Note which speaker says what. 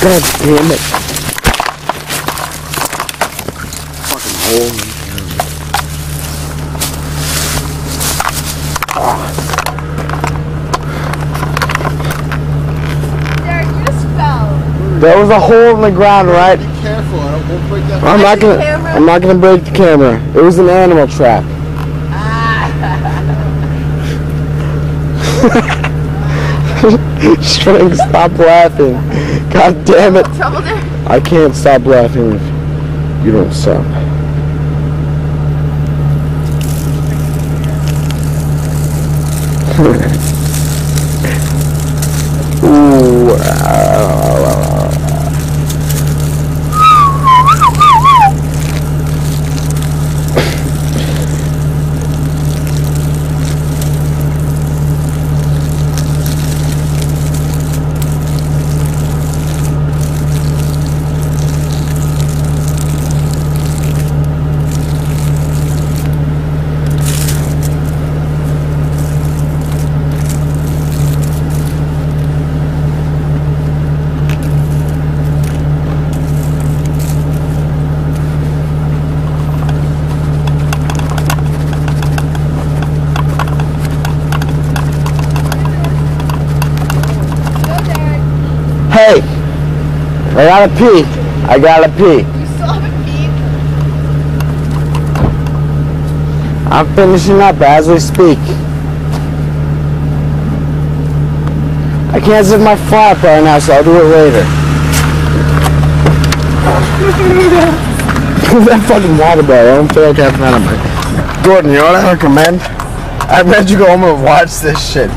Speaker 1: God damn it. Fucking hole in the camera.
Speaker 2: Derek, you just fell.
Speaker 1: There was a hole in the ground, right?
Speaker 3: Be careful, I won't break that.
Speaker 1: I'm not gonna break the camera. It was an animal trap. String, stop laughing. God damn it.
Speaker 2: Trouble there?
Speaker 1: I can't stop laughing if you don't stop. Ooh. Hey, I gotta pee. I gotta pee.
Speaker 2: You still haven't peed?
Speaker 1: I'm finishing up as we speak. I can't zip my phone up right now, so I'll do it later. That fucking water bottle. I don't feel like having that on my... Gordon, you know what I recommend? I recommend you go home and watch this shit.